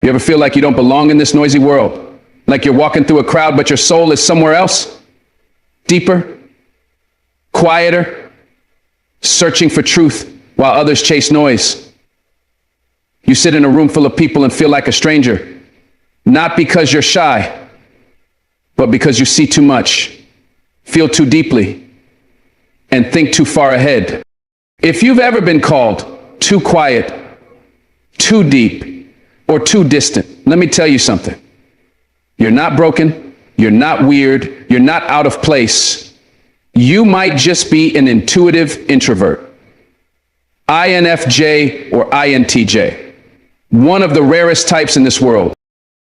You ever feel like you don't belong in this noisy world? Like you're walking through a crowd, but your soul is somewhere else? Deeper, quieter, searching for truth while others chase noise. You sit in a room full of people and feel like a stranger, not because you're shy, but because you see too much, feel too deeply, and think too far ahead. If you've ever been called too quiet, too deep, or too distant, let me tell you something. You're not broken, you're not weird, you're not out of place. You might just be an intuitive introvert. INFJ or INTJ. One of the rarest types in this world.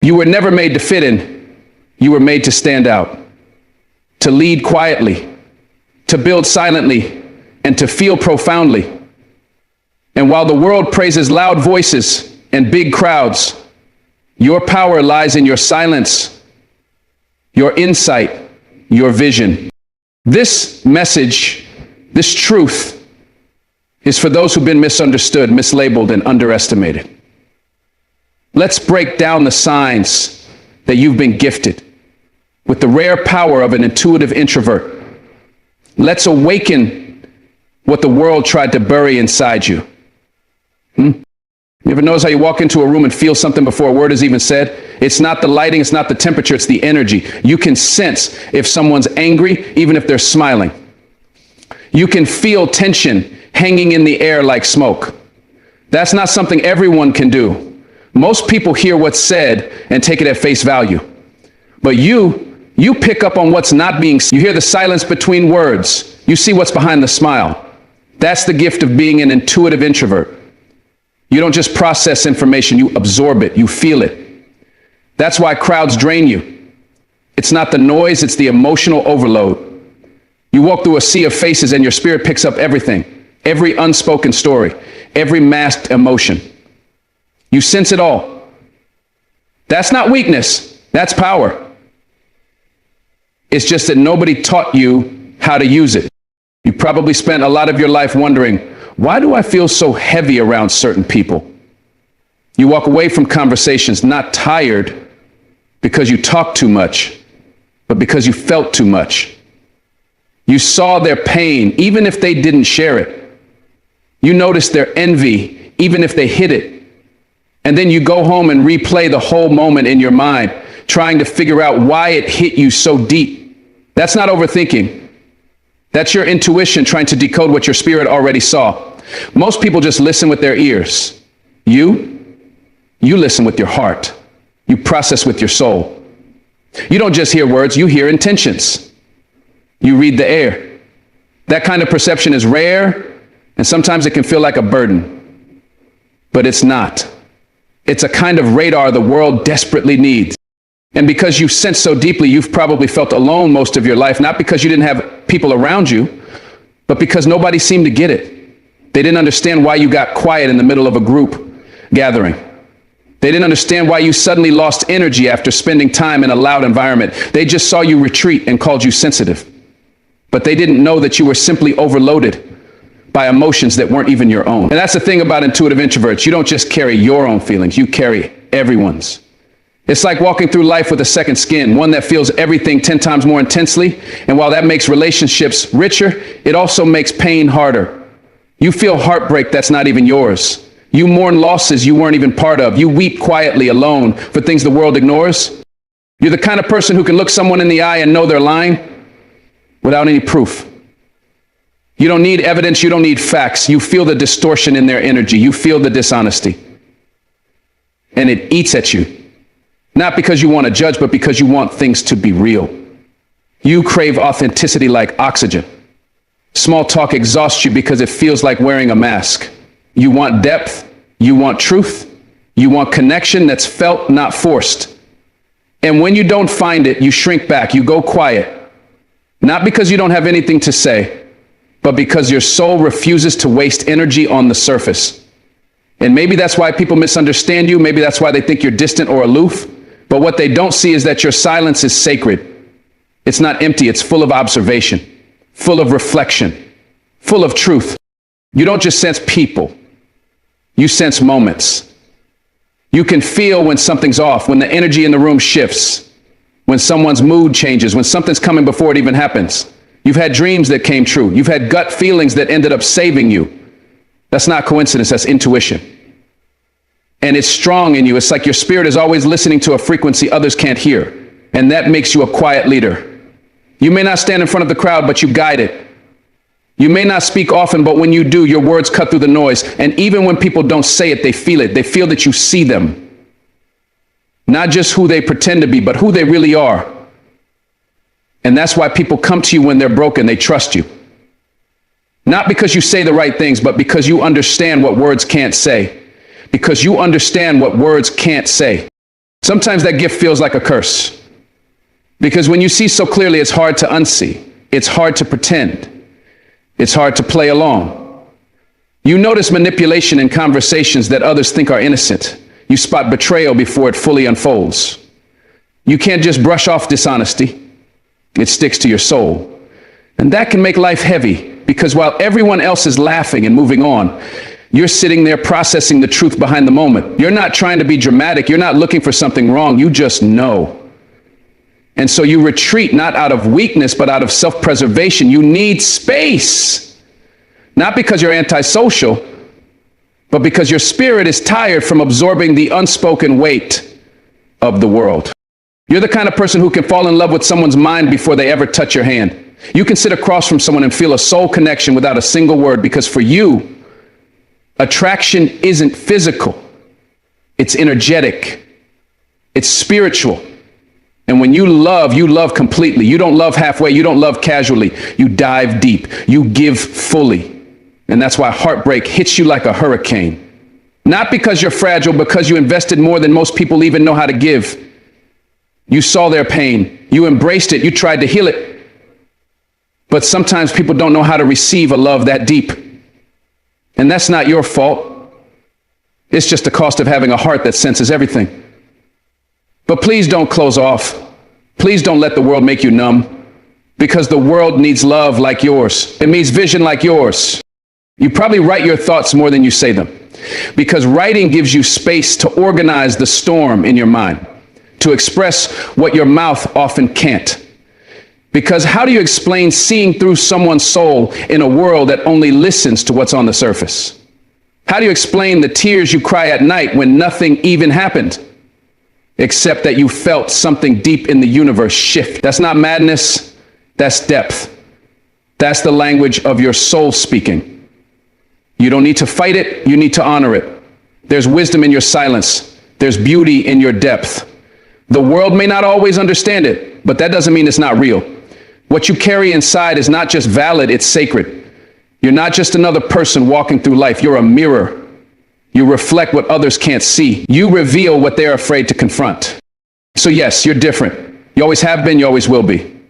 You were never made to fit in. You were made to stand out, to lead quietly, to build silently, and to feel profoundly. And while the world praises loud voices and big crowds, your power lies in your silence, your insight, your vision. This message, this truth, is for those who've been misunderstood, mislabeled, and underestimated. Let's break down the signs that you've been gifted with the rare power of an intuitive introvert. Let's awaken what the world tried to bury inside you. You ever notice how you walk into a room and feel something before a word is even said? It's not the lighting, it's not the temperature, it's the energy. You can sense if someone's angry, even if they're smiling. You can feel tension hanging in the air like smoke. That's not something everyone can do. Most people hear what's said and take it at face value. But you pick up on what's not being said. You hear the silence between words. You see what's behind the smile. That's the gift of being an intuitive introvert. You don't just process information, you absorb it, you feel it. That's why crowds drain you. It's not the noise, it's the emotional overload. You walk through a sea of faces and your spirit picks up everything, every unspoken story, every masked emotion. You sense it all. That's not weakness, that's power. It's just that nobody taught you how to use it. You probably spent a lot of your life wondering, why do I feel so heavy around certain people? You walk away from conversations not tired because you talked too much, but because you felt too much. You saw their pain, even if they didn't share it. You noticed their envy, even if they hid it. And then you go home and replay the whole moment in your mind, trying to figure out why it hit you so deep. That's not overthinking. That's your intuition trying to decode what your spirit already saw. Most people just listen with their ears. You listen with your heart. You process with your soul. You don't just hear words, you hear intentions. You read the air. That kind of perception is rare, and sometimes it can feel like a burden. But it's not. It's a kind of radar the world desperately needs. And because you sense so deeply, you've probably felt alone most of your life, not because you didn't have people around you, but because nobody seemed to get it. They didn't understand why you got quiet in the middle of a group gathering. They didn't understand why you suddenly lost energy after spending time in a loud environment. They just saw you retreat and called you sensitive. But they didn't know that you were simply overloaded by emotions that weren't even your own. And that's the thing about intuitive introverts. You don't just carry your own feelings, you carry everyone's. It's like walking through life with a second skin, one that feels everything 10 times more intensely. And while that makes relationships richer, it also makes pain harder. You feel heartbreak that's not even yours. You mourn losses you weren't even part of. You weep quietly alone for things the world ignores. You're the kind of person who can look someone in the eye and know they're lying without any proof. You don't need evidence, you don't need facts. You feel the distortion in their energy. You feel the dishonesty. And it eats at you. Not because you want to judge, but because you want things to be real. You crave authenticity like oxygen. Small talk exhausts you because it feels like wearing a mask. You want depth, you want truth, you want connection that's felt, not forced. And when you don't find it, you shrink back, you go quiet. Not because you don't have anything to say, but because your soul refuses to waste energy on the surface. And maybe that's why people misunderstand you, maybe that's why they think you're distant or aloof. But what they don't see is that your silence is sacred. It's not empty, it's full of observation, full of reflection, full of truth. You don't just sense people, you sense moments. You can feel when something's off, when the energy in the room shifts, when someone's mood changes, when something's coming before it even happens. You've had dreams that came true. You've had gut feelings that ended up saving you. That's not coincidence, that's intuition. And it's strong in you. It's like your spirit is always listening to a frequency others can't hear. And that makes you a quiet leader. You may not stand in front of the crowd, but you guide it. You may not speak often, but when you do, your words cut through the noise. And even when people don't say it, they feel it. They feel that you see them. Not just who they pretend to be, but who they really are. And that's why people come to you when they're broken. They trust you. Not because you say the right things, but because you understand what words can't say. Because you understand what words can't say. Sometimes that gift feels like a curse. Because when you see so clearly, it's hard to unsee. It's hard to pretend. It's hard to play along. You notice manipulation in conversations that others think are innocent. You spot betrayal before it fully unfolds. You can't just brush off dishonesty. It sticks to your soul. And that can make life heavy, because while everyone else is laughing and moving on, you're sitting there processing the truth behind the moment. You're not trying to be dramatic. You're not looking for something wrong. You just know. And so you retreat, not out of weakness, but out of self-preservation. You need space. Not because you're antisocial, but because your spirit is tired from absorbing the unspoken weight of the world. You're the kind of person who can fall in love with someone's mind before they ever touch your hand. You can sit across from someone and feel a soul connection without a single word, because for you, attraction isn't physical. It's energetic. It's spiritual. And when you love completely. You don't love halfway. You don't love casually. You dive deep. You give fully. And that's why heartbreak hits you like a hurricane. Not because you're fragile, because you invested more than most people even know how to give. You saw their pain. You embraced it. You tried to heal it. But sometimes people don't know how to receive a love that deep. And that's not your fault. It's just the cost of having a heart that senses everything. But please don't close off. Please don't let the world make you numb, because the world needs love like yours. It needs vision like yours. You probably write your thoughts more than you say them, because writing gives you space to organize the storm in your mind, to express what your mouth often can't. Because how do you explain seeing through someone's soul in a world that only listens to what's on the surface? How do you explain the tears you cry at night when nothing even happened, except that you felt something deep in the universe shift? That's not madness, that's depth. That's the language of your soul speaking. You don't need to fight it, you need to honor it. There's wisdom in your silence. There's beauty in your depth. The world may not always understand it, but that doesn't mean it's not real. What you carry inside is not just valid, it's sacred. You're not just another person walking through life, you're a mirror. You reflect what others can't see. You reveal what they're afraid to confront. So yes, you're different. You always have been, you always will be.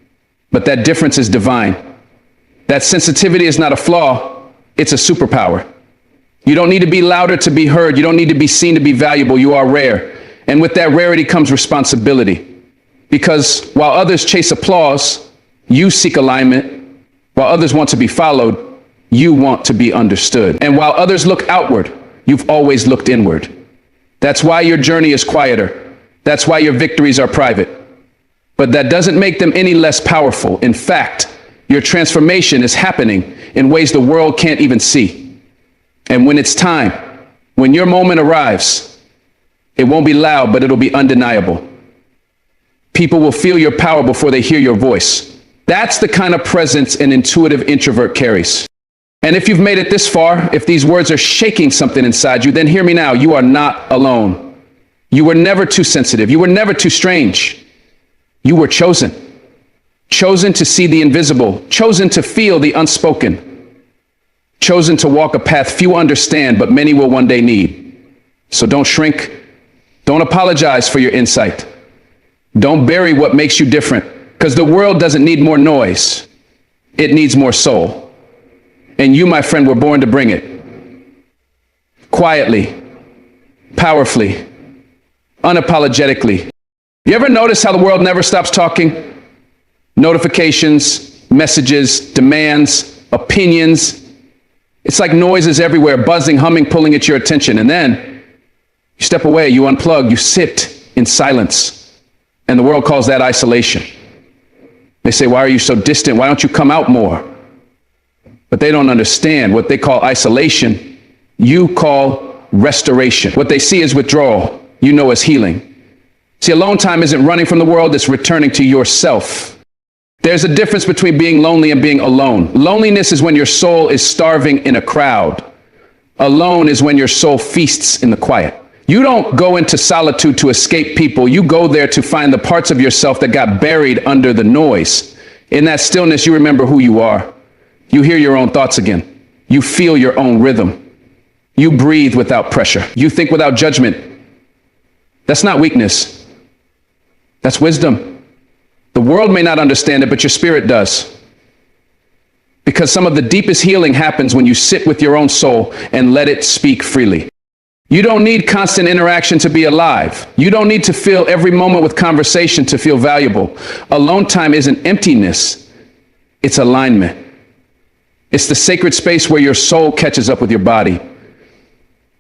But that difference is divine. That sensitivity is not a flaw, it's a superpower. You don't need to be louder to be heard. You don't need to be seen to be valuable. You are rare. And with that rarity comes responsibility. Because while others chase applause, you seek alignment. While others want to be followed, you want to be understood. And while others look outward, you've always looked inward. That's why your journey is quieter. That's why your victories are private. But that doesn't make them any less powerful. In fact, your transformation is happening in ways the world can't even see. And when it's time, when your moment arrives, it won't be loud, but it'll be undeniable. People will feel your power before they hear your voice. That's the kind of presence an intuitive introvert carries. And if you've made it this far, if these words are shaking something inside you, then hear me now. You are not alone. You were never too sensitive. You were never too strange. You were chosen. Chosen to see the invisible. Chosen to feel the unspoken. Chosen to walk a path few understand, but many will one day need. So don't shrink. Don't apologize for your insight. Don't bury what makes you different, because the world doesn't need more noise. It needs more soul. And you, my friend, were born to bring it. Quietly, powerfully, unapologetically. You ever notice how the world never stops talking? Notifications, messages, demands, opinions. It's like noises everywhere, buzzing, humming, pulling at your attention. And then You step away, you unplug, you sit in silence. And the world calls that isolation. They say, why are you so distant? Why don't you come out more? But they don't understand what they call isolation. You call restoration. What they see is withdrawal. You know as healing. See, alone time isn't running from the world, it's returning to yourself. There's a difference between being lonely and being alone. Loneliness is when your soul is starving in a crowd. Alone is when your soul feasts in the quiet. You don't go into solitude to escape people. You go there to find the parts of yourself that got buried under the noise. In that stillness, you remember who you are. You hear your own thoughts again. You feel your own rhythm. You breathe without pressure. You think without judgment. That's not weakness. That's wisdom. The world may not understand it, but your spirit does. Because some of the deepest healing happens when you sit with your own soul and let it speak freely. You don't need constant interaction to be alive. You don't need to fill every moment with conversation to feel valuable. Alone time isn't emptiness, it's alignment. It's the sacred space where your soul catches up with your body.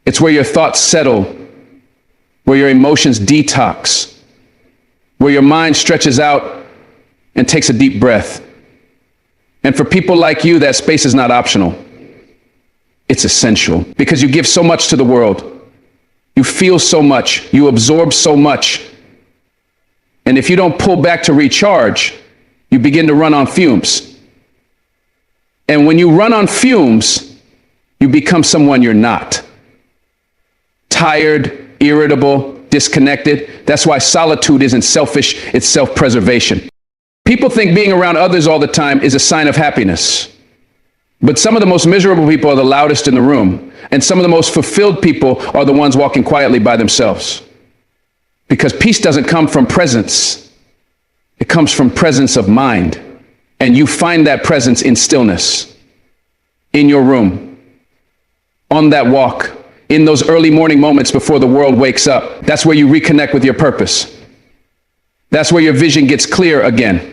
It's where your thoughts settle, where your emotions detox, where your mind stretches out and takes a deep breath. And for people like you, that space is not optional. It's essential because you give so much to the world. You feel so much. You absorb so much. And if you don't pull back to recharge, you begin to run on fumes. And when you run on fumes, you become someone you're not. Tired, irritable, disconnected. That's why solitude isn't selfish, it's self-preservation. People think being around others all the time is a sign of happiness. But some of the most miserable people are the loudest in the room. And some of the most fulfilled people are the ones walking quietly by themselves. Because peace doesn't come from presence. It comes from presence of mind. And you find that presence in stillness, in your room, on that walk, in those early morning moments before the world wakes up. That's where you reconnect with your purpose. That's where your vision gets clear again.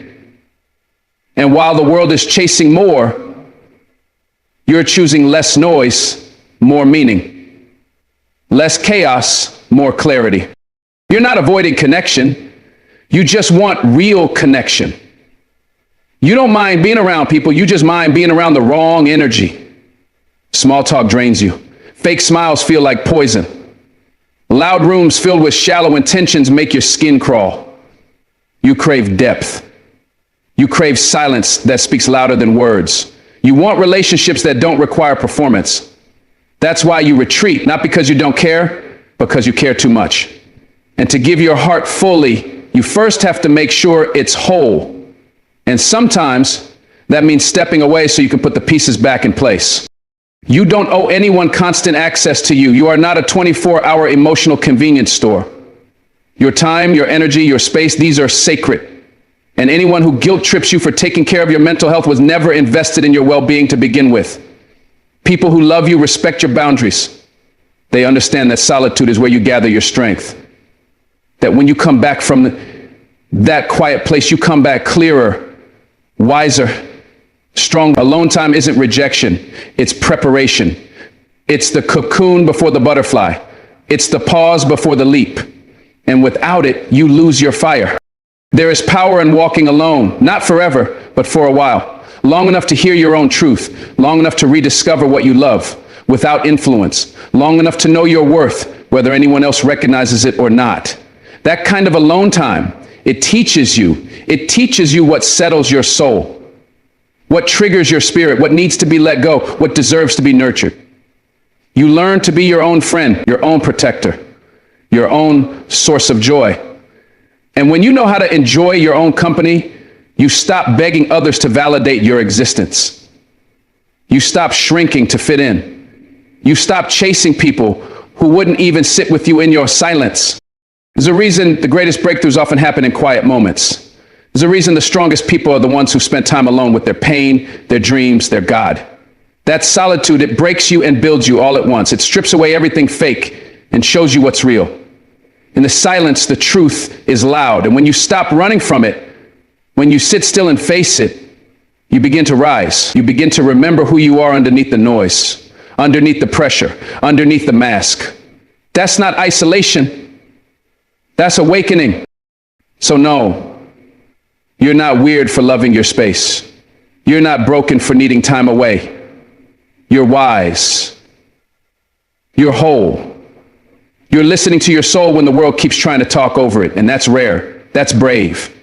And while the world is chasing more, you're choosing less noise, more meaning. Less chaos, more clarity. You're not avoiding connection. You just want real connection. You don't mind being around people. You just mind being around the wrong energy. Small talk drains you. Fake smiles feel like poison. Loud rooms filled with shallow intentions make your skin crawl. You crave depth. You crave silence that speaks louder than words. You want relationships that don't require performance. That's why you retreat, not because you don't care, because you care too much. And to give your heart fully, you first have to make sure it's whole. And sometimes that means stepping away so you can put the pieces back in place. You don't owe anyone constant access to you. You are not a 24-hour emotional convenience store. Your time, your energy, your space, these are sacred. And anyone who guilt trips you for taking care of your mental health was never invested in your well-being to begin with. People who love you respect your boundaries. They understand that solitude is where you gather your strength. That when you come back from that quiet place, you come back clearer, wiser, strong. Alone time isn't rejection, it's preparation. It's the cocoon before the butterfly. It's the pause before the leap. And without it, you lose your fire. There is power in walking alone, not forever, but for a while. Long enough to hear your own truth, long enough to rediscover what you love, without influence, long enough to know your worth, whether anyone else recognizes it or not. That kind of alone time, it teaches you what settles your soul. What triggers your spirit, what needs to be let go, what deserves to be nurtured. You learn to be your own friend, your own protector, your own source of joy. And when you know how to enjoy your own company, you stop begging others to validate your existence. You stop shrinking to fit in. You stop chasing people who wouldn't even sit with you in your silence. There's a reason the greatest breakthroughs often happen in quiet moments. There's a reason the strongest people are the ones who spend time alone with their pain, their dreams, their God. That solitude, it breaks you and builds you all at once. It strips away everything fake and shows you what's real. In the silence, the truth is loud. And when you stop running from it, when you sit still and face it, you begin to rise. You begin to remember who you are underneath the noise, underneath the pressure, underneath the mask. That's not isolation. That's awakening. So no, you're not weird for loving your space. You're not broken for needing time away. You're wise. You're whole. You're listening to your soul when the world keeps trying to talk over it, and that's rare. That's brave.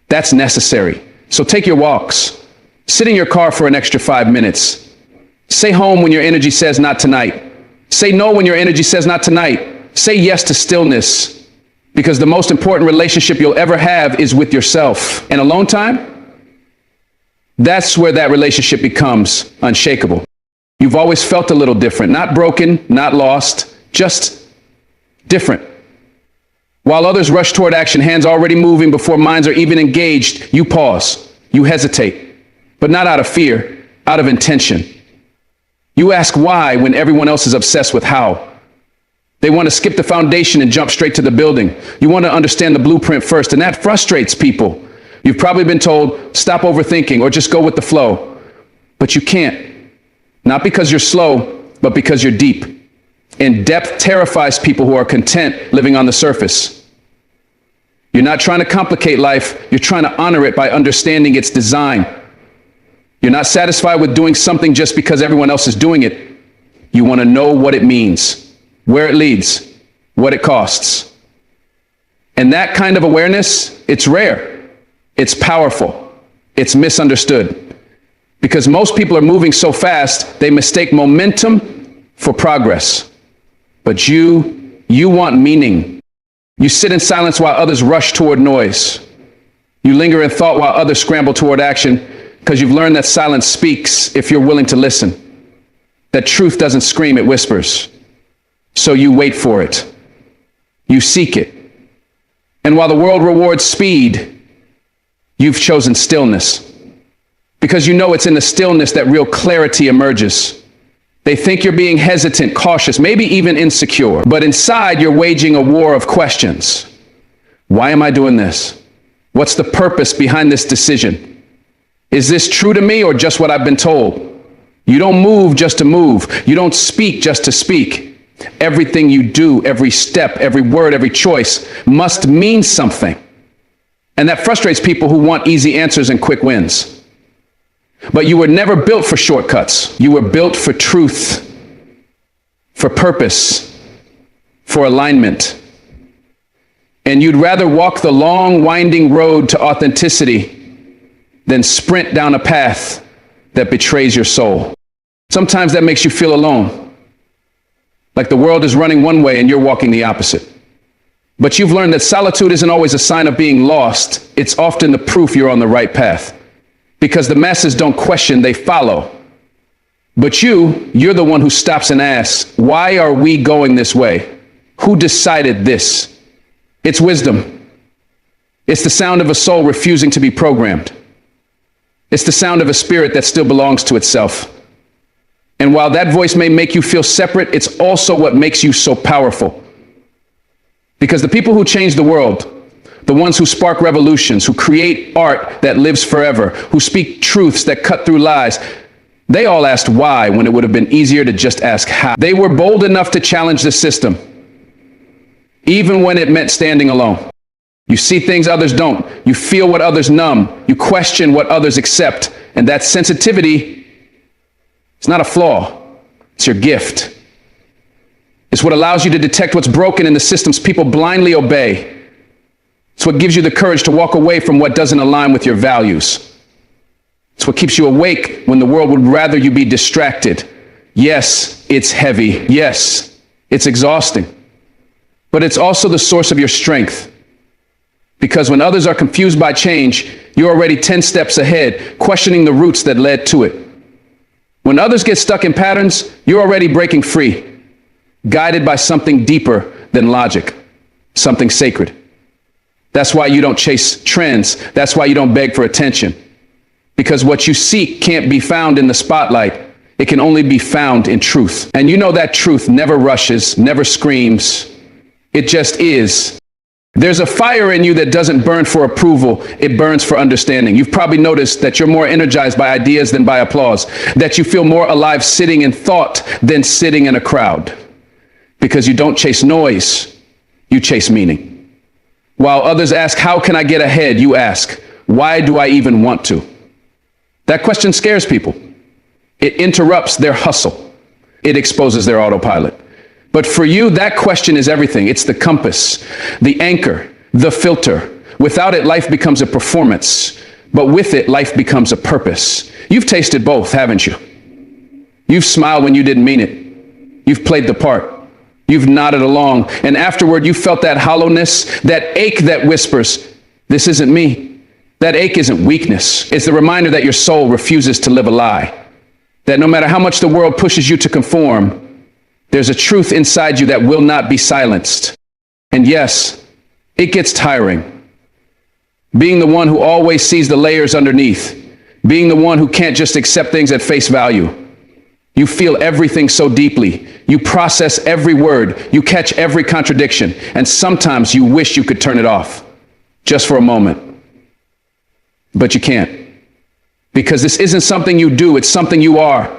That's necessary. So take your walks. Sit in your car for an extra 5 minutes. Say home when your energy says not tonight. Say no when your energy says not tonight. Say yes to stillness, because the most important relationship you'll ever have is with yourself. And alone time, that's where that relationship becomes unshakable. You've always felt a little different, not broken, not lost, just different. While others rush toward action, hands already moving before minds are even engaged, you pause, you hesitate, but not out of fear, out of intention. You ask why when everyone else is obsessed with how. They want to skip the foundation and jump straight to the building. You want to understand the blueprint first, and that frustrates people. You've probably been told, stop overthinking or just go with the flow. But you can't. Not because you're slow, but because you're deep. And depth terrifies people who are content living on the surface. You're not trying to complicate life. You're trying to honor it by understanding its design. You're not satisfied with doing something just because everyone else is doing it. You want to know what it means, where it leads, what it costs. And that kind of awareness, it's rare. It's powerful. It's misunderstood. Because most people are moving so fast, they mistake momentum for progress. But you want meaning. You sit in silence while others rush toward noise. You linger in thought while others scramble toward action, because you've learned that silence speaks if you're willing to listen. That truth doesn't scream, it whispers. So you wait for it. You seek it. And while the world rewards speed, you've chosen stillness. Because you know it's in the stillness that real clarity emerges. They think you're being hesitant, cautious, maybe even insecure. But inside, you're waging a war of questions. Why am I doing this? What's the purpose behind this decision? Is this true to me or just what I've been told? You don't move just to move. You don't speak just to speak. Everything you do, every step, every word, every choice must mean something. And that frustrates people who want easy answers and quick wins. But you were never built for shortcuts. You were built for truth, for purpose, for alignment. And you'd rather walk the long, winding road to authenticity than sprint down a path that betrays your soul. Sometimes that makes you feel alone, like the world is running one way and you're walking the opposite. But you've learned that solitude isn't always a sign of being lost. It's often the proof you're on the right path. Because the masses don't question, they follow. But you're the one who stops and asks, why are we going this way? Who decided this? It's wisdom. It's the sound of a soul refusing to be programmed. It's the sound of a spirit that still belongs to itself. And while that voice may make you feel separate, it's also what makes you so powerful. Because the people who change the world, the ones who spark revolutions, who create art that lives forever, who speak truths that cut through lies, they all asked why when it would have been easier to just ask how. They were bold enough to challenge the system, even when it meant standing alone. You see things others don't. You feel what others numb. You question what others accept. And that sensitivity, it's not a flaw. It's your gift. It's what allows you to detect what's broken in the systems people blindly obey. It's what gives you the courage to walk away from what doesn't align with your values. It's what keeps you awake when the world would rather you be distracted. Yes, it's heavy. Yes, it's exhausting. But it's also the source of your strength. Because when others are confused by change, you're already 10 steps ahead, questioning the roots that led to it. When others get stuck in patterns, you're already breaking free, guided by something deeper than logic, something sacred. That's why you don't chase trends. That's why you don't beg for attention. Because what you seek can't be found in the spotlight. It can only be found in truth. And you know that truth never rushes, never screams. It just is. There's a fire in you that doesn't burn for approval. It burns for understanding. You've probably noticed that you're more energized by ideas than by applause. That you feel more alive sitting in thought than sitting in a crowd. because you don't chase noise, you chase meaning. While others ask, how can I get ahead? You ask, why do I even want to? That question scares people. It interrupts their hustle. It exposes their autopilot. But for you, that question is everything. It's the compass, the anchor, the filter. Without it, life becomes a performance. But with it, life becomes a purpose. You've tasted both, haven't you? You've smiled when you didn't mean it. You've played the part. You've nodded along. And afterward, you felt that hollowness, that ache that whispers, this isn't me. That ache isn't weakness. It's the reminder that your soul refuses to live a lie. That no matter how much the world pushes you to conform, there's a truth inside you that will not be silenced. And yes, it gets tiring. Being the one who always sees the layers underneath. Being the one who can't just accept things at face value. You feel everything so deeply. You process every word. You catch every contradiction. And sometimes you wish you could turn it off. Just for a moment. But you can't. Because this isn't something you do, it's something you are.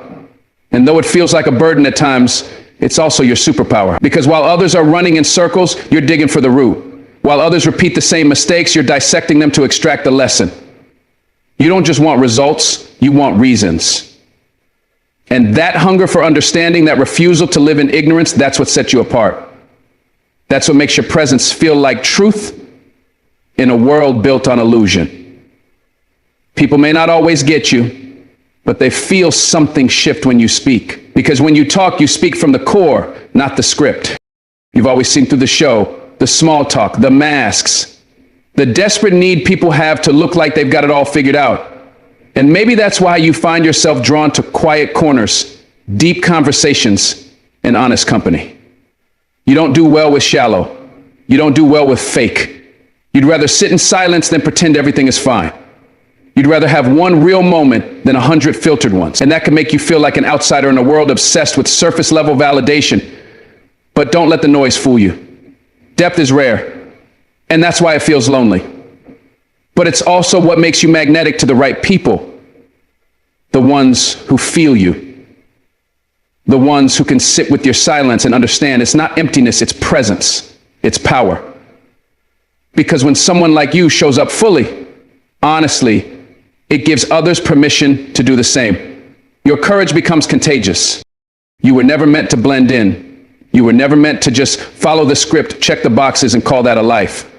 And though it feels like a burden at times, it's also your superpower. Because while others are running in circles, you're digging for the root. While others repeat the same mistakes, you're dissecting them to extract the lesson. You don't just want results, you want reasons. And that hunger for understanding, that refusal to live in ignorance, that's what sets you apart. That's what makes your presence feel like truth in a world built on illusion. People may not always get you, but they feel something shift when you speak. Because when you talk, you speak from the core, not the script. You've always seen through the show, the small talk, the masks, the desperate need people have to look like they've got it all figured out. And maybe that's why you find yourself drawn to quiet corners, deep conversations, and honest company. You don't do well with shallow. You don't do well with fake. You'd rather sit in silence than pretend everything is fine. You'd rather have one real moment than 100 filtered ones. And that can make you feel like an outsider in a world obsessed with surface level validation. But don't let the noise fool you. Depth is rare, and that's why it feels lonely. But it's also what makes you magnetic to the right people. The ones who feel you. The ones who can sit with your silence and understand it's not emptiness, it's presence, it's power. Because when someone like you shows up fully, honestly, it gives others permission to do the same. Your courage becomes contagious. You were never meant to blend in. You were never meant to just follow the script, check the boxes, and call that a life.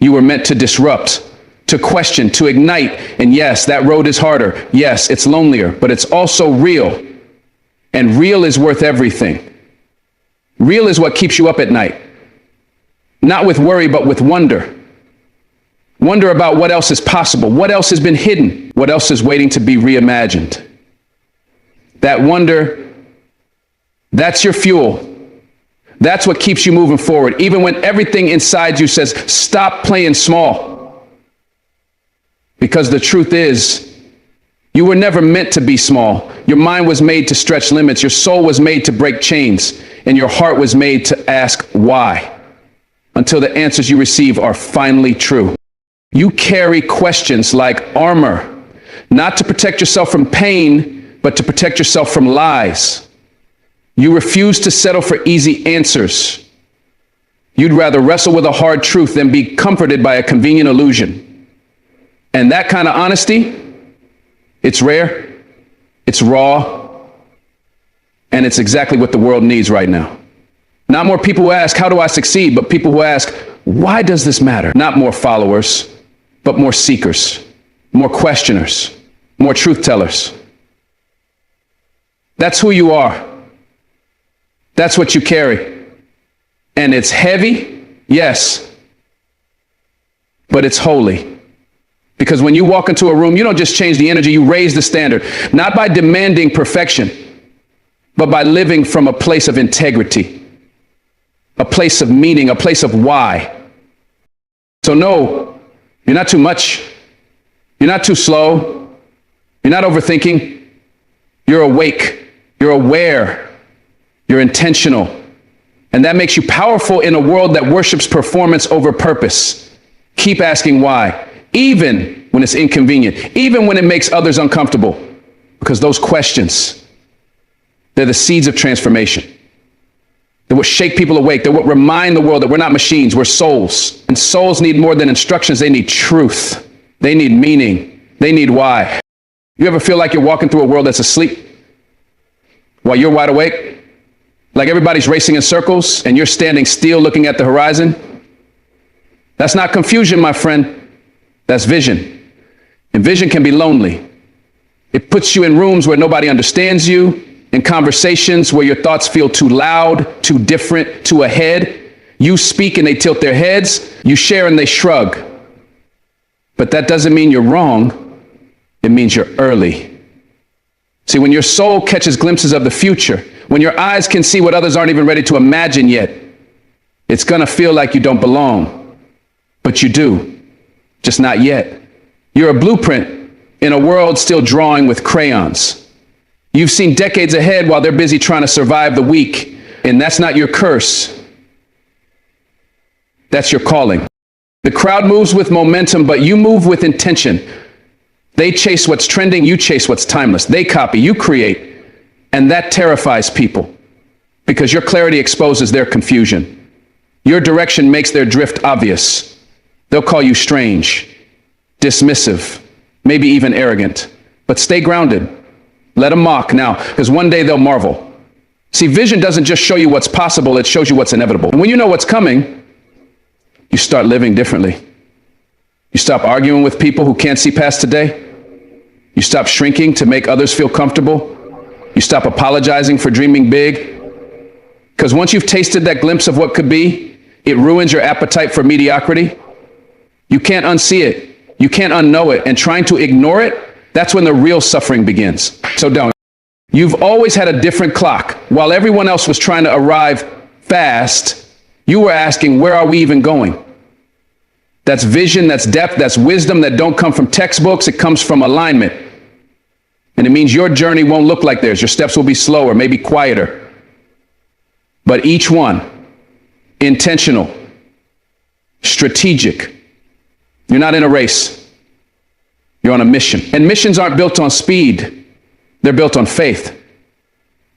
You were meant to disrupt, to question, to ignite. And yes, that road is harder. Yes, it's lonelier, but it's also real. And real is worth everything. Real is what keeps you up at night. Not with worry, but with wonder. Wonder about what else is possible, what else has been hidden, what else is waiting to be reimagined. That wonder, that's your fuel. That's what keeps you moving forward, even when everything inside you says, stop playing small. Because the truth is, you were never meant to be small. Your mind was made to stretch limits. Your soul was made to break chains. And your heart was made to ask why, until the answers you receive are finally true. You carry questions like armor, not to protect yourself from pain, but to protect yourself from lies. You refuse to settle for easy answers. You'd rather wrestle with a hard truth than be comforted by a convenient illusion. And that kind of honesty, it's rare, it's raw, and it's exactly what the world needs right now. Not more people who ask, how do I succeed? But people who ask, why does this matter? Not more followers, but more seekers, more questioners, more truth tellers. That's who you are. That's what you carry. And it's heavy, yes, but it's holy. Because when you walk into a room, you don't just change the energy, you raise the standard. Not by demanding perfection, but by living from a place of integrity, a place of meaning, a place of why. So no, you're not too much. You're not too slow. You're not overthinking. You're awake. You're aware. You're intentional. And that makes you powerful in a world that worships performance over purpose. Keep asking why, even when it's inconvenient, even when it makes others uncomfortable, because those questions, they're the seeds of transformation. They're what shake people awake. They're what remind the world that we're not machines, we're souls. And souls need more than instructions. They need truth. They need meaning. They need why. You ever feel like you're walking through a world that's asleep while you're wide awake? Like everybody's racing in circles and you're standing still looking at the horizon? That's not confusion, my friend. That's vision. And vision can be lonely. It puts you in rooms where nobody understands you, in conversations where your thoughts feel too loud, too different, too ahead. You speak and they tilt their heads. You share and they shrug. But that doesn't mean you're wrong. It means you're early. See, when your soul catches glimpses of the future, when your eyes can see what others aren't even ready to imagine yet, it's going to feel like you don't belong. But you do, just not yet. You're a blueprint in a world still drawing with crayons. You've seen decades ahead while they're busy trying to survive the week. And that's not your curse. That's your calling. The crowd moves with momentum, but you move with intention. They chase what's trending, you chase what's timeless. They copy, you create. And that terrifies people because your clarity exposes their confusion. Your direction makes their drift obvious. They'll call you strange, dismissive, maybe even arrogant. But stay grounded. Let them mock now, because one day they'll marvel. See, vision doesn't just show you what's possible, it shows you what's inevitable. And when you know what's coming, you start living differently. You stop arguing with people who can't see past today. You stop shrinking to make others feel comfortable. You stop apologizing for dreaming big. Because once you've tasted that glimpse of what could be, it ruins your appetite for mediocrity. You can't unsee it. You can't unknow it. And trying to ignore it, that's when the real suffering begins. So don't. You've always had a different clock. While everyone else was trying to arrive fast, you were asking, where are we even going? That's vision, that's depth, that's wisdom that don't come from textbooks. It comes from alignment. And it means your journey won't look like theirs. Your steps will be slower, maybe quieter. But each one, intentional, strategic. You're not in a race. You're on a mission. And missions aren't built on speed. They're built on faith.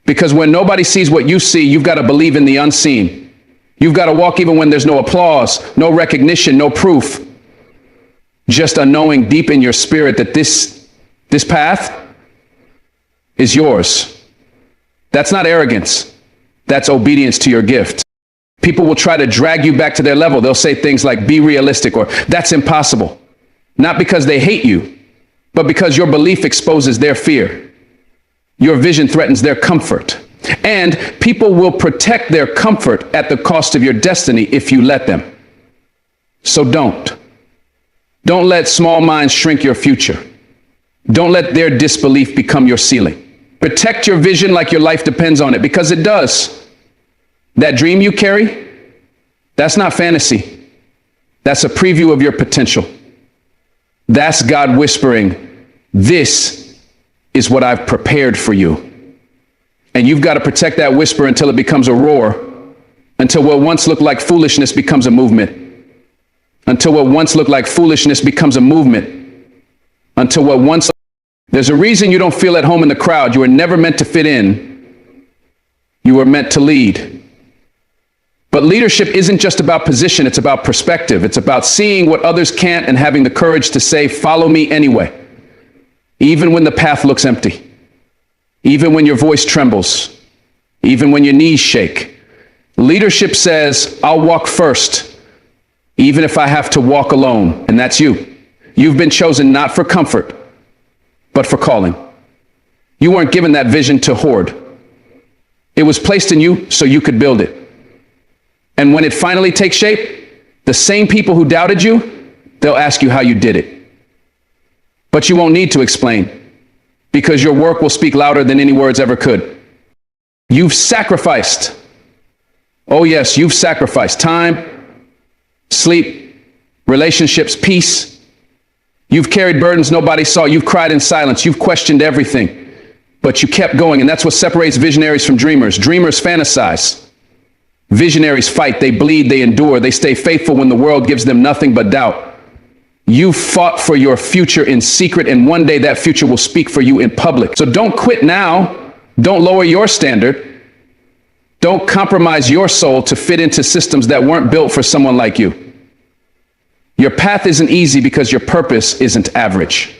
Because when nobody sees what you see, you've got to believe in the unseen. You've got to walk even when there's no applause, no recognition, no proof. Just a knowing deep in your spirit that this path is yours. That's not arrogance. That's obedience to your gift. People will try to drag you back to their level. They'll say things like, be realistic, or that's impossible. Not because they hate you, but because your belief exposes their fear. Your vision threatens their comfort. And people will protect their comfort at the cost of your destiny if you let them. So don't. Don't let small minds shrink your future. Don't let their disbelief become your ceiling. Protect your vision like your life depends on it, because it does. That dream you carry, that's not fantasy. That's a preview of your potential. That's God whispering, this is what I've prepared for you. And you've got to protect that whisper until it becomes a roar, until what once looked like foolishness becomes a movement, until what once looked like foolishness becomes a movement, until what once... There's a reason you don't feel at home in the crowd. You were never meant to fit in. You were meant to lead. But leadership isn't just about position, it's about perspective. It's about seeing what others can't and having the courage to say, follow me anyway. Even when the path looks empty. Even when your voice trembles. Even when your knees shake. Leadership says, I'll walk first, even if I have to walk alone. And that's you. You've been chosen not for comfort, but for calling. You weren't given that vision to hoard. It was placed in you so you could build it. And when it finally takes shape, the same people who doubted you, they'll ask you how you did it. But you won't need to explain, because your work will speak louder than any words ever could. You've sacrificed. Oh yes, you've sacrificed time, sleep, relationships, peace. You've carried burdens nobody saw. You've cried in silence. You've questioned everything, but you kept going. And that's what separates visionaries from dreamers. Dreamers fantasize. Visionaries fight, they bleed, they endure, they stay faithful when the world gives them nothing but doubt. You fought for your future in secret, and one day that future will speak for you in public. So don't quit now. Don't lower your standard. Don't compromise your soul to fit into systems that weren't built for someone like you. Your path isn't easy because your purpose isn't average.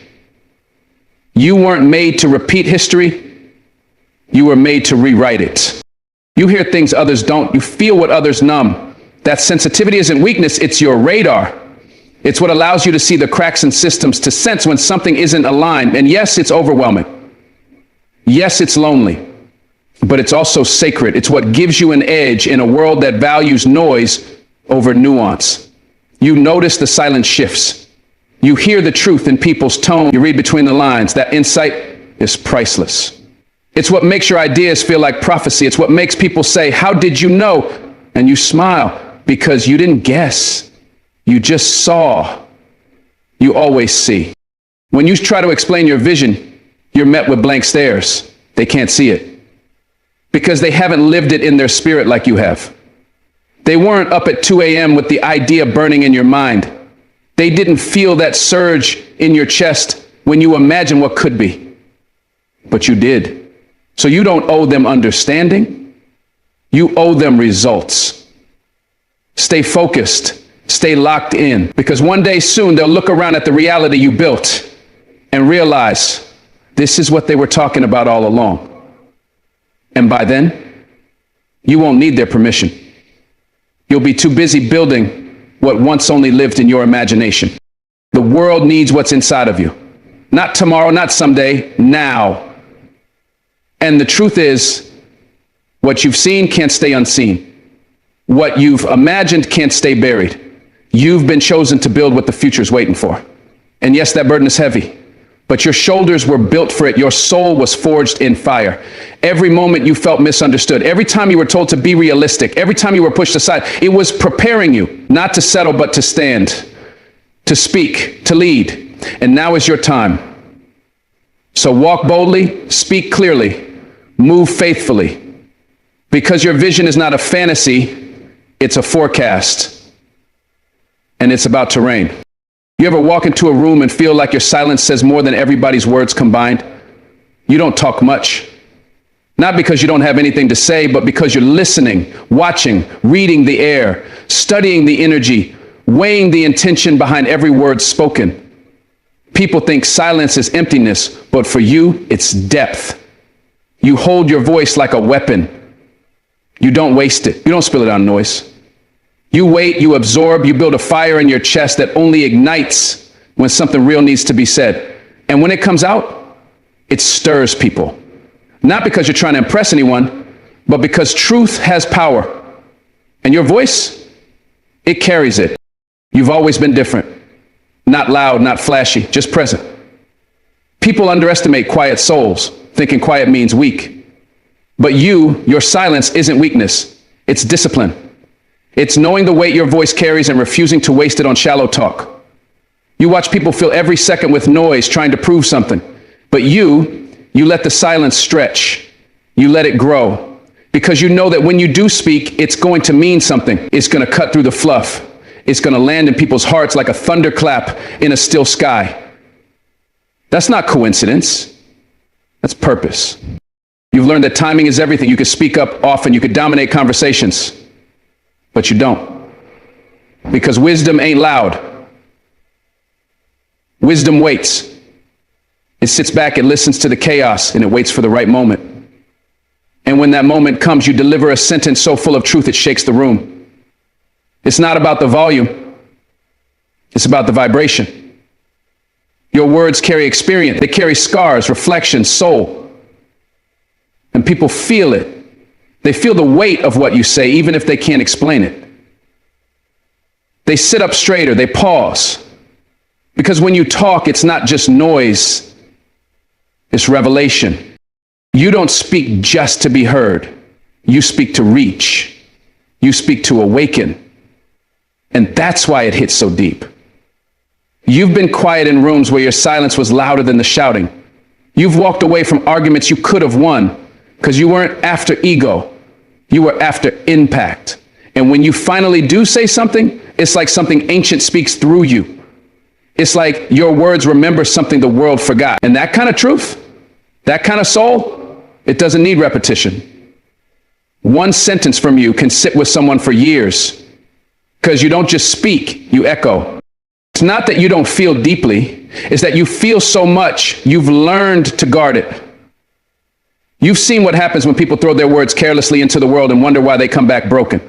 You weren't made to repeat history. You were made to rewrite it. You hear things others don't. You feel what others numb. That sensitivity isn't weakness, it's your radar. It's what allows you to see the cracks in systems, to sense when something isn't aligned. And yes, it's overwhelming. Yes, it's lonely. But it's also sacred. It's what gives you an edge in a world that values noise over nuance. You notice the silent shifts. You hear the truth in people's tone. You read between the lines. That insight is priceless. It's what makes your ideas feel like prophecy. It's what makes people say, "How did you know?" And you smile because you didn't guess. You just saw. You always see. When you try to explain your vision, you're met with blank stares. They can't see it because they haven't lived it in their spirit like you have. They weren't up at 2 a.m. with the idea burning in your mind. They didn't feel that surge in your chest when you imagined what could be. But you did. So you don't owe them understanding. You owe them results. Stay focused. Stay locked in. Because one day soon they'll look around at the reality you built and realize this is what they were talking about all along. And by then, you won't need their permission. You'll be too busy building what once only lived in your imagination. The world needs what's inside of you. Not tomorrow, not someday, now. And the truth is, what you've seen can't stay unseen. What you've imagined can't stay buried. You've been chosen to build what the future's waiting for. And yes, that burden is heavy, but your shoulders were built for it. Your soul was forged in fire. Every moment you felt misunderstood, every time you were told to be realistic, every time you were pushed aside, it was preparing you not to settle, but to stand, to speak, to lead. And now is your time. So walk boldly, speak clearly, move faithfully, because your vision is not a fantasy, it's a forecast, and it's about to rain. You ever walk into a room and feel like your silence says more than everybody's words combined? You don't talk much. Not because you don't have anything to say, but because you're listening, watching, reading the air, studying the energy, weighing the intention behind every word spoken. People think silence is emptiness, but for you, it's depth. You hold your voice like a weapon. You don't waste it. You don't spill it on noise. You wait, you absorb, you build a fire in your chest that only ignites when something real needs to be said. And when it comes out, it stirs people. Not because you're trying to impress anyone, but because truth has power. And your voice, it carries it. You've always been different. Not loud, not flashy, just present. People underestimate quiet souls, thinking quiet means weak. But your silence isn't weakness, it's discipline. It's knowing the weight your voice carries and refusing to waste it on shallow talk. You watch people fill every second with noise trying to prove something. But you let the silence stretch. You let it grow. Because you know that when you do speak, it's going to mean something. It's going to cut through the fluff. It's going to land in people's hearts like a thunderclap in a still sky. That's not coincidence. That's purpose. You've learned that timing is everything. You could speak up often. You could dominate conversations. But you don't. Because wisdom ain't loud. Wisdom waits. It sits back, it listens to the chaos, and it waits for the right moment. And when that moment comes, you deliver a sentence so full of truth it shakes the room. It's not about the volume. It's about the vibration. Your words carry experience. They carry scars, reflections, soul. And people feel it. They feel the weight of what you say, even if they can't explain it. They sit up straighter, they pause. Because when you talk, it's not just noise, it's revelation. You don't speak just to be heard. You speak to reach. You speak to awaken. And that's why it hits so deep. You've been quiet in rooms where your silence was louder than the shouting. You've walked away from arguments you could have won because you weren't after ego. You were after impact. And when you finally do say something, it's like something ancient speaks through you. It's like your words remember something the world forgot. And that kind of truth, that kind of soul, it doesn't need repetition. One sentence from you can sit with someone for years, because you don't just speak, you echo. It's not that you don't feel deeply, it's that you feel so much, you've learned to guard it. You've seen what happens when people throw their words carelessly into the world and wonder why they come back broken.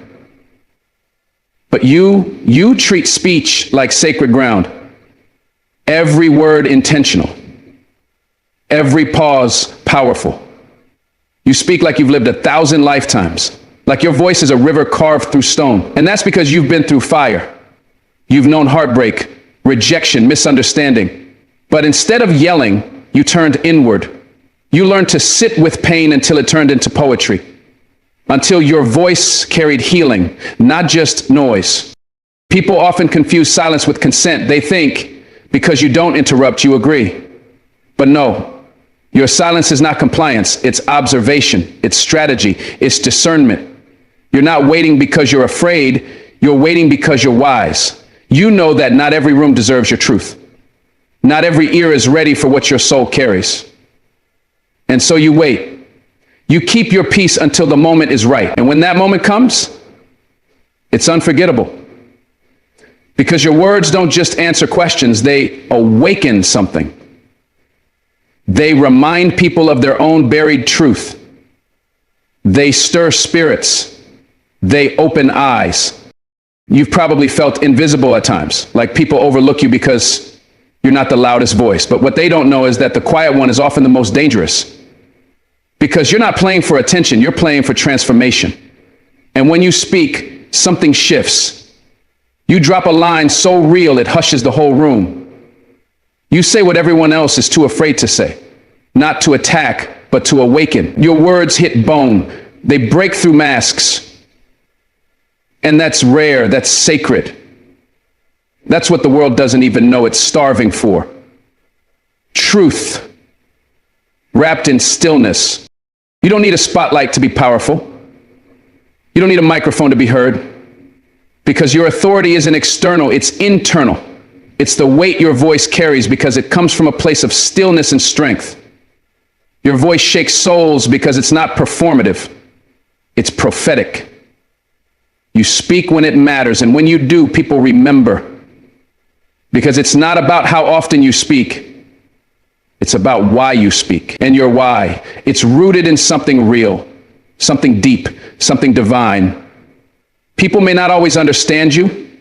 But you treat speech like sacred ground. Every word intentional. Every pause powerful. You speak like you've lived 1,000 lifetimes. Like your voice is a river carved through stone. And that's because you've been through fire. You've known heartbreak, rejection, misunderstanding. But instead of yelling, you turned inward. You learned to sit with pain until it turned into poetry. Until your voice carried healing, not just noise. People often confuse silence with consent. They think because you don't interrupt, you agree. But no, your silence is not compliance. It's observation. It's strategy. It's discernment. You're not waiting because you're afraid. You're waiting because you're wise. You know that not every room deserves your truth. Not every ear is ready for what your soul carries. And so you wait. You keep your peace until the moment is right. And when that moment comes, it's unforgettable. Because your words don't just answer questions, they awaken something. They remind people of their own buried truth. They stir spirits. They open eyes. You've probably felt invisible at times, like people overlook you because you're not the loudest voice. But what they don't know is that the quiet one is often the most dangerous. Because you're not playing for attention, you're playing for transformation. And when you speak, something shifts. You drop a line so real it hushes the whole room. You say what everyone else is too afraid to say. Not to attack, but to awaken. Your words hit bone. They break through masks. And that's rare, that's sacred. That's what the world doesn't even know it's starving for. Truth, wrapped in stillness. You don't need a spotlight to be powerful. You don't need a microphone to be heard. Because your authority isn't external, it's internal. It's the weight your voice carries because it comes from a place of stillness and strength. Your voice shakes souls because it's not performative. It's prophetic. You speak when it matters, and when you do, people remember. Because it's not about how often you speak. It's about why you speak. And your why. It's rooted in something real, something deep, something divine. People may not always understand you,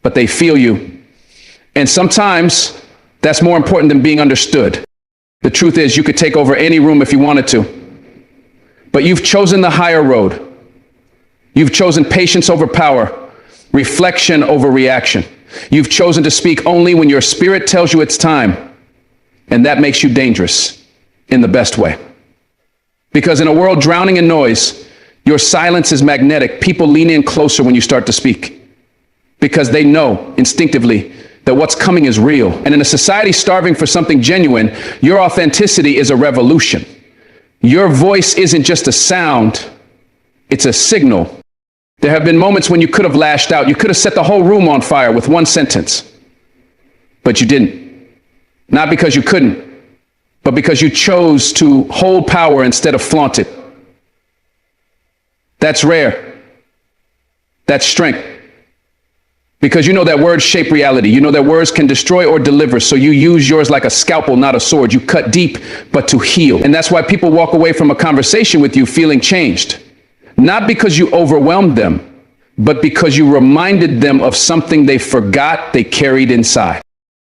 but they feel you. And sometimes that's more important than being understood. The truth is, you could take over any room if you wanted to. But you've chosen the higher road. You've chosen patience over power, reflection over reaction. You've chosen to speak only when your spirit tells you it's time. And that makes you dangerous in the best way. Because in a world drowning in noise, your silence is magnetic. People lean in closer when you start to speak. Because they know instinctively that what's coming is real. And in a society starving for something genuine, your authenticity is a revolution. Your voice isn't just a sound, it's a signal. There have been moments when you could have lashed out. You could have set the whole room on fire with one sentence. But you didn't. Not because you couldn't, but because you chose to hold power instead of flaunt it. That's rare. That's strength. Because you know that words shape reality. You know that words can destroy or deliver. So you use yours like a scalpel, not a sword. You cut deep, but to heal. And that's why people walk away from a conversation with you feeling changed. Not because you overwhelmed them, but because you reminded them of something they forgot they carried inside.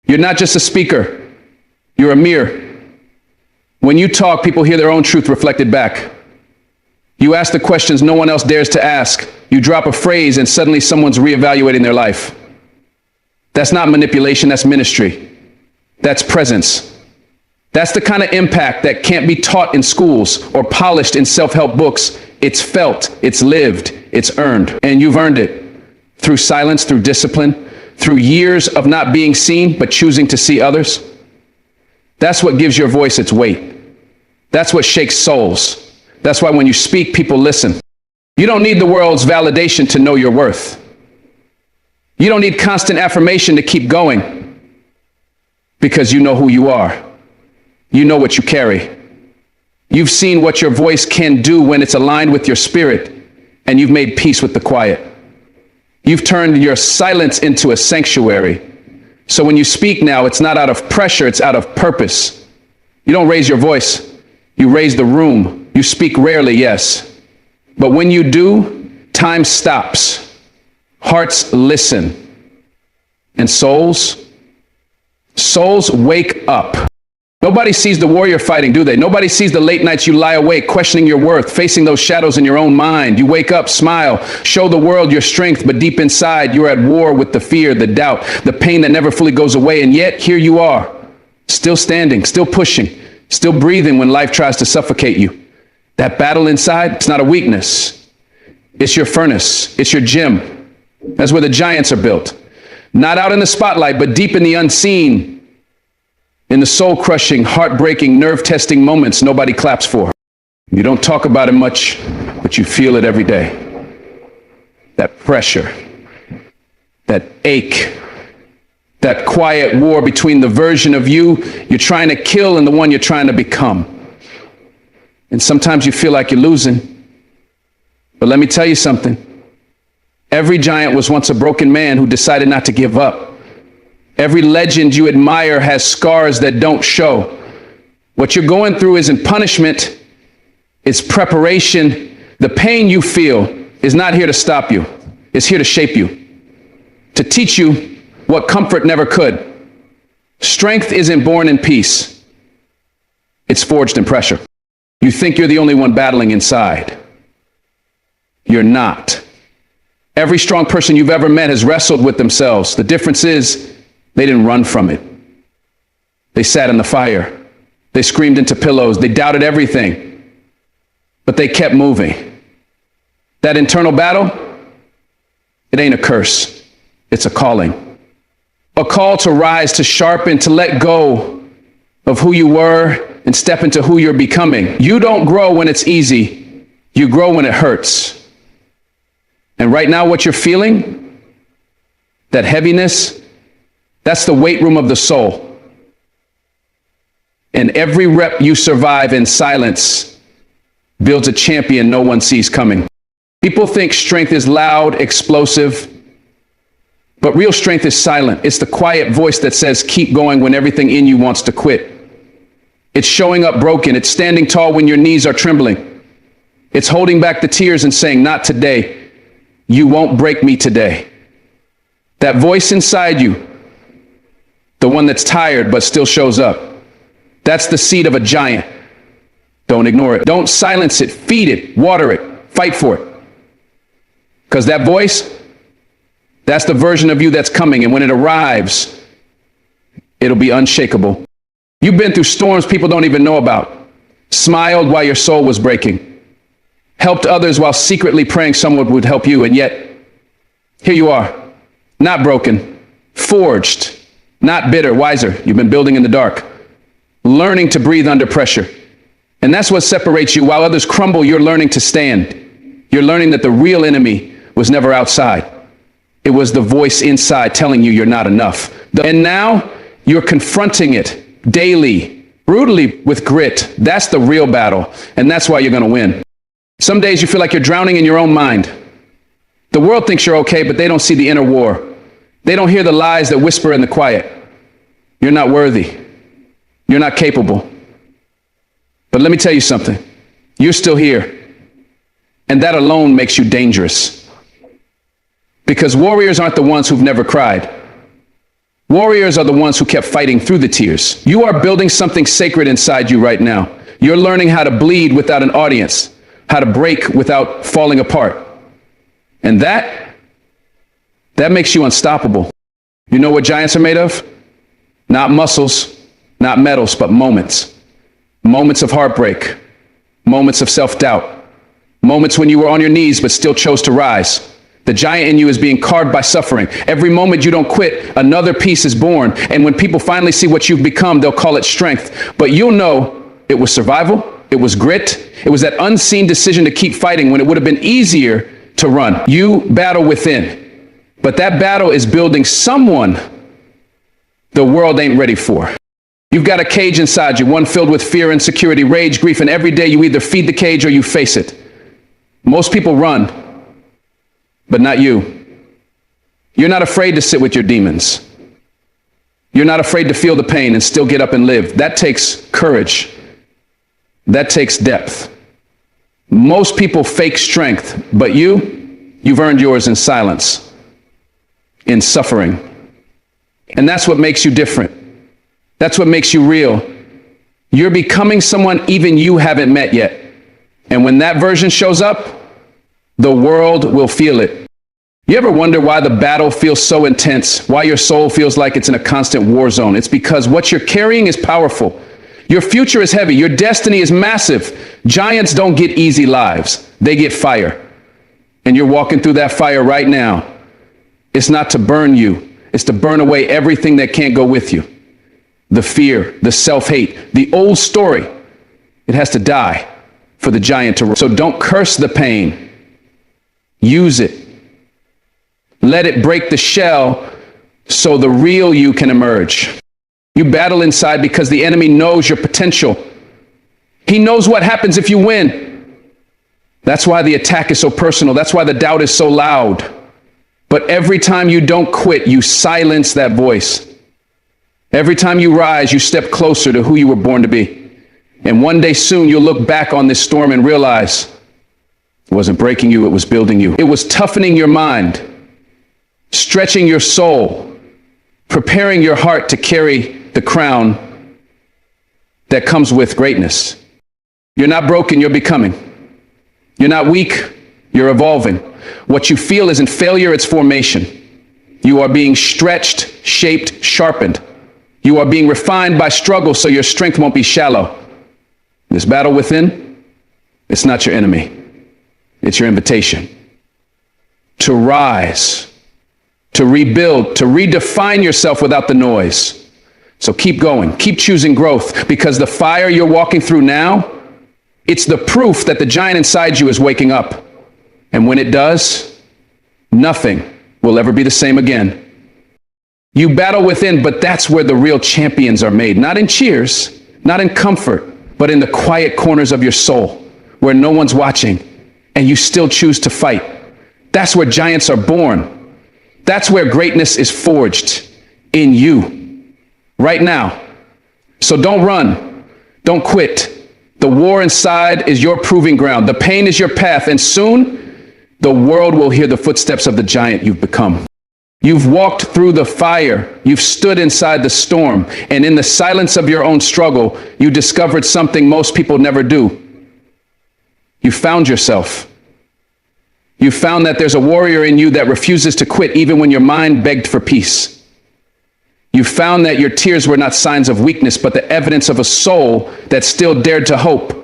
You're not just a speaker. You're a mirror. When you talk, people hear their own truth reflected back. You ask the questions no one else dares to ask. You drop a phrase and suddenly someone's reevaluating their life. That's not manipulation, that's ministry. That's presence. That's the kind of impact that can't be taught in schools or polished in self-help books. It's felt, it's lived, it's earned. And you've earned it through silence, through discipline, through years of not being seen, but choosing to see others. That's what gives your voice its weight. That's what shakes souls. That's why when you speak, people listen. You don't need the world's validation to know your worth. You don't need constant affirmation to keep going. Because you know who you are. You know what you carry. You've seen what your voice can do when it's aligned with your spirit, and you've made peace with the quiet. You've turned your silence into a sanctuary. So when you speak now, it's not out of pressure, it's out of purpose. You don't raise your voice, you raise the room. You speak rarely, yes. But when you do, time stops. Hearts listen. And souls wake up. Nobody sees the warrior fighting, do they? Nobody sees the late nights you lie awake, questioning your worth, facing those shadows in your own mind. You wake up, smile, show the world your strength, but deep inside, you're at war with the fear, the doubt, the pain that never fully goes away. And yet, here you are, still standing, still pushing, still breathing when life tries to suffocate you. That battle inside, it's not a weakness. It's your furnace. It's your gym. That's where the giants are built. Not out in the spotlight, but deep in the unseen. In the soul-crushing, heartbreaking, nerve-testing moments nobody claps for. You don't talk about it much, but you feel it every day. That pressure, that ache, that quiet war between the version of you you're trying to kill and the one you're trying to become. And sometimes you feel like you're losing. But let me tell you something. Every giant was once a broken man who decided not to give up. Every legend you admire has scars that don't show. What you're going through isn't punishment, it's preparation. The pain you feel is not here to stop you. It's here to shape you, to teach you what comfort never could. Strength isn't born in peace. It's forged in pressure. You think you're the only one battling inside. You're not. Every strong person you've ever met has wrestled with themselves. The difference is, they didn't run from it. They sat in the fire. They screamed into pillows. They doubted everything. But they kept moving. That internal battle, it ain't a curse. It's a calling. A call to rise, to sharpen, to let go of who you were and step into who you're becoming. You don't grow when it's easy. You grow when it hurts. And right now what you're feeling, that heaviness, that's the weight room of the soul. And every rep you survive in silence builds a champion no one sees coming. People think strength is loud, explosive, but real strength is silent. It's the quiet voice that says, keep going when everything in you wants to quit. It's showing up broken. It's standing tall when your knees are trembling. It's holding back the tears and saying, not today. You won't break me today. That voice inside you, the one that's tired but still shows up. That's the seed of a giant. Don't ignore it. Don't silence it. Feed it. Water it. Fight for it. Because that voice, that's the version of you that's coming. And when it arrives, it'll be unshakable. You've been through storms people don't even know about. Smiled while your soul was breaking. Helped others while secretly praying someone would help you. And yet, here you are. Not broken. Forged. Not bitter, wiser. You've been building in the dark, learning to breathe under pressure. And that's what separates you. While others crumble, you're learning to stand. You're learning that the real enemy was never outside. It was the voice inside telling you you're not enough. And now you're confronting it daily, brutally with grit. That's the real battle. And that's why you're going to win. Some days you feel like you're drowning in your own mind. The world thinks you're okay, but they don't see the inner war. They don't hear the lies that whisper in the quiet. You're not worthy. You're not capable. But let me tell you something. You're still here. And that alone makes you dangerous. Because warriors aren't the ones who've never cried. Warriors are the ones who kept fighting through the tears. You are building something sacred inside you right now. You're learning how to bleed without an audience, how to break without falling apart. And that makes you unstoppable. You know what giants are made of? Not muscles, not metals, but moments. Moments of heartbreak, moments of self-doubt, moments when you were on your knees but still chose to rise. The giant in you is being carved by suffering. Every moment you don't quit, another piece is born. And when people finally see what you've become, they'll call it strength. But you'll know it was survival, it was grit, it was that unseen decision to keep fighting when it would have been easier to run. You battle within. But that battle is building someone the world ain't ready for. You've got a cage inside you, one filled with fear, insecurity, rage, grief, and every day you either feed the cage or you face it. Most people run, but not you. You're not afraid to sit with your demons. You're not afraid to feel the pain and still get up and live. That takes courage. That takes depth. Most people fake strength, but you've earned yours in silence, in suffering. And that's what makes you different. That's what makes you real. You're becoming someone even you haven't met yet. And when that version shows up, the world will feel it. You ever wonder why the battle feels so intense? Why your soul feels like it's in a constant war zone? It's because what you're carrying is powerful. Your future is heavy. Your destiny is massive. Giants don't get easy lives. They get fire. And you're walking through that fire right now. It's not to burn you. It's to burn away everything that can't go with you. The fear, the self-hate, the old story. It has to die for the giant to. So don't curse the pain. Use it. Let it break the shell so the real you can emerge. You battle inside because the enemy knows your potential. He knows what happens if you win. That's why the attack is so personal. That's why the doubt is so loud. But every time you don't quit, you silence that voice. Every time you rise, you step closer to who you were born to be. And one day soon, you'll look back on this storm and realize it wasn't breaking you, it was building you. It was toughening your mind, stretching your soul, preparing your heart to carry the crown that comes with greatness. You're not broken, you're becoming. You're not weak, you're evolving. What you feel isn't failure, it's formation. You are being stretched, shaped, sharpened. You are being refined by struggle so your strength won't be shallow. This battle within, it's not your enemy. It's your invitation to rise, to rebuild, to redefine yourself without the noise. So keep going, keep choosing growth, because the fire you're walking through now, it's the proof that the giant inside you is waking up. And when it does, nothing will ever be the same again. You battle within, but that's where the real champions are made. Not in cheers, not in comfort, but in the quiet corners of your soul, where no one's watching, and you still choose to fight. That's where giants are born. That's where greatness is forged, in you, right now. So don't run, don't quit. The war inside is your proving ground. The pain is your path, and soon the world will hear the footsteps of the giant you've become. You've walked through the fire, you've stood inside the storm, and in the silence of your own struggle, you discovered something most people never do. You found yourself. You found that there's a warrior in you that refuses to quit even when your mind begged for peace. You found that your tears were not signs of weakness, but the evidence of a soul that still dared to hope,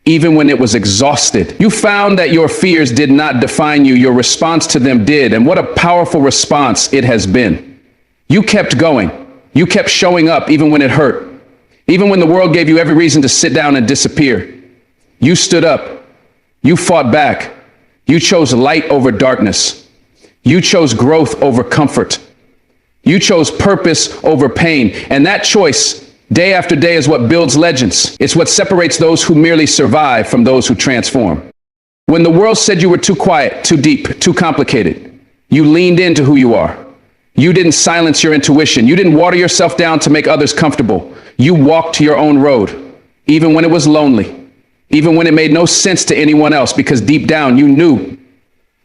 even when it was exhausted. You found that your fears did not define you, your response to them did, and what a powerful response it has been. You kept going. You kept showing up even when it hurt. Even when the world gave you every reason to sit down and disappear. You stood up. You fought back. You chose light over darkness. You chose growth over comfort. You chose purpose over pain. And that choice, day after day, is what builds legends. It's what separates those who merely survive from those who transform. When the world said you were too quiet, too deep, too complicated, you leaned into who you are. You didn't silence your intuition. You didn't water yourself down to make others comfortable. You walked your own road, even when it was lonely. Even when it made no sense to anyone else, because deep down you knew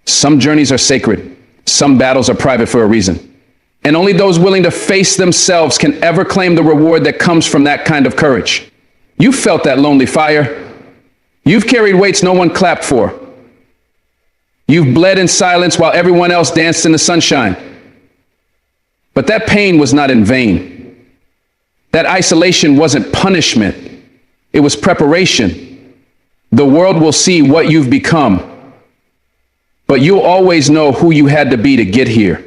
some journeys are sacred, some battles are private for a reason. And only those willing to face themselves can ever claim the reward that comes from that kind of courage. You felt that lonely fire. You've carried weights no one clapped for. You've bled in silence while everyone else danced in the sunshine. But that pain was not in vain. That isolation wasn't punishment. It was preparation. The world will see what you've become, but you'll always know who you had to be to get here.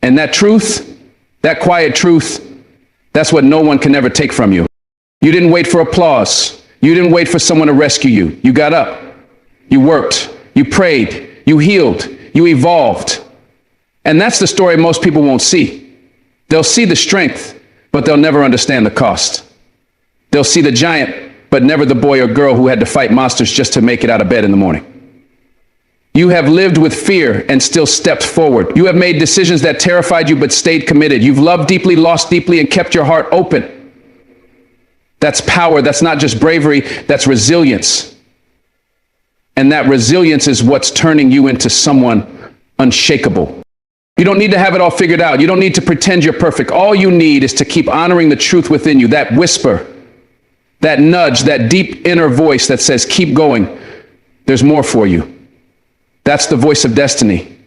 And that truth, that quiet truth, that's what no one can ever take from you. You didn't wait for applause. You didn't wait for someone to rescue you. You got up, you worked, you prayed, you healed, you evolved. And that's the story most people won't see. They'll see the strength, but but they'll never understand the cost. They'll see the giant, but never the boy or girl who had to fight monsters just to make it out of bed in the morning. You have lived with fear and still stepped forward. You have made decisions that terrified you but stayed committed. You've loved deeply, lost deeply, and kept your heart open. That's power. That's not just bravery. That's resilience. And that resilience is what's turning you into someone unshakable. You don't need to have it all figured out. You don't need to pretend you're perfect. All you need is to keep honoring the truth within you, that whisper, that nudge, that deep inner voice that says, keep going. There's more for you. That's the voice of destiny.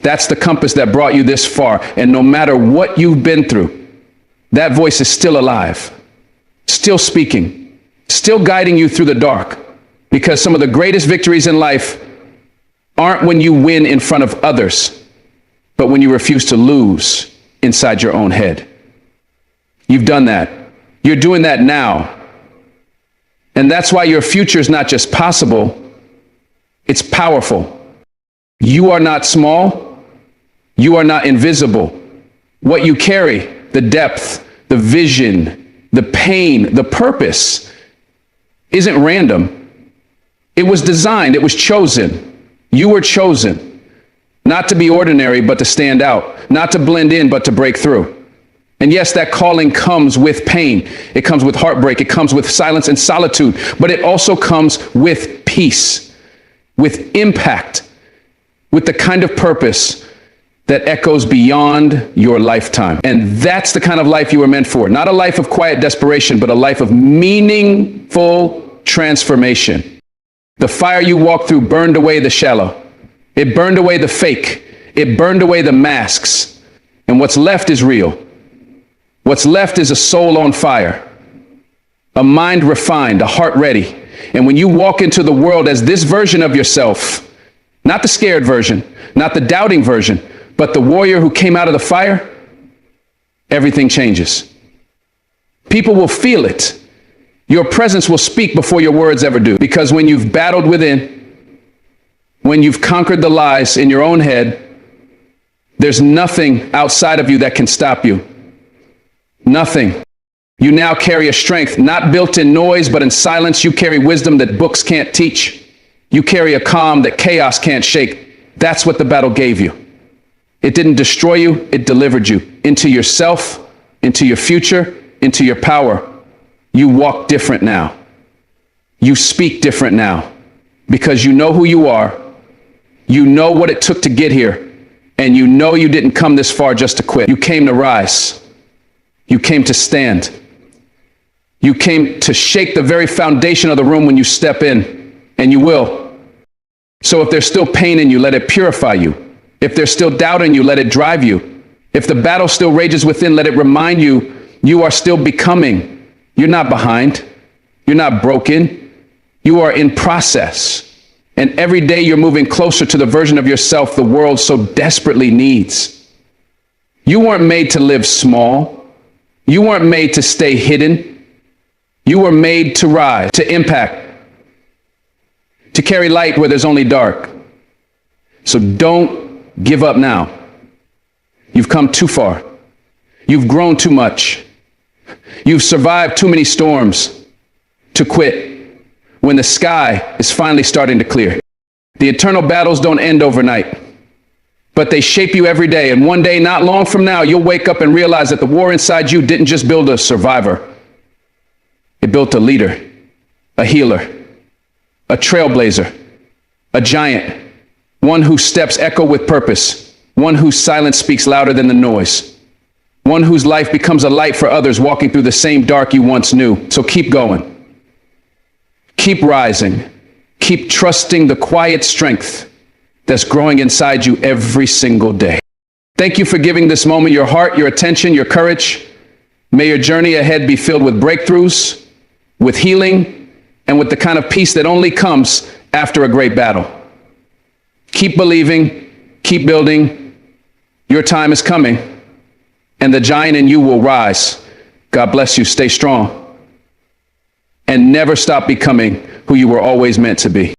That's the compass that brought you this far. And no matter what you've been through, that voice is still alive, still speaking, still guiding you through the dark. Because some of the greatest victories in life aren't when you win in front of others, but when you refuse to lose inside your own head. You've done that. You're doing that now. And that's why your future is not just possible, it's powerful. You are not small. You are not invisible. What you carry, the depth, the vision, the pain, the purpose, isn't random. It was designed. It was chosen. You were chosen. Not to be ordinary, but to stand out. Not to blend in, but to break through. And yes, that calling comes with pain. It comes with heartbreak. It comes with silence and solitude. But it also comes with peace, with impact, with the kind of purpose that echoes beyond your lifetime. And that's the kind of life you were meant for. Not a life of quiet desperation, but a life of meaningful transformation. The fire you walked through burned away the shallow. It burned away the fake. It burned away the masks. And what's left is real. What's left is a soul on fire, a mind refined, a heart ready. And when you walk into the world as this version of yourself, not the scared version, not the doubting version, but the warrior who came out of the fire, everything changes. People will feel it. Your presence will speak before your words ever do. Because when you've battled within, when you've conquered the lies in your own head, there's nothing outside of you that can stop you. Nothing. You now carry a strength not built in noise, but in silence. You carry wisdom that books can't teach. You carry a calm that chaos can't shake. That's what the battle gave you. It didn't destroy you. It delivered you into yourself, into your future, into your power. You walk different now. You speak different now because you know who you are. You know what it took to get here. And you know you didn't come this far just to quit. You came to rise. You came to stand. You came to shake the very foundation of the room when you step in, and you will. So if there's still pain in you, let it purify you. If there's still doubt in you, let it drive you. If the battle still rages within, let it remind you you are still becoming. You're not behind. You're not broken. You are in process. And every day you're moving closer to the version of yourself the world so desperately needs. You weren't made to live small. You weren't made to stay hidden. You were made to rise, to impact, to carry light where there's only dark. So don't give up now. You've come too far. You've grown too much. You've survived too many storms to quit when the sky is finally starting to clear. The eternal battles don't end overnight, but they shape you every day. And one day, not long from now, you'll wake up and realize that the war inside you didn't just build a survivor. It built a leader, a healer, a trailblazer, a giant, one whose steps echo with purpose, one whose silence speaks louder than the noise, one whose life becomes a light for others walking through the same dark you once knew. So keep going. Keep rising. Keep trusting the quiet strength that's growing inside you every single day. Thank you for giving this moment your heart, your attention, your courage. May your journey ahead be filled with breakthroughs, with healing, and with the kind of peace that only comes after a great battle. Keep believing, keep building. Your time is coming, and the giant in you will rise. God bless you. Stay strong, and never stop becoming who you were always meant to be.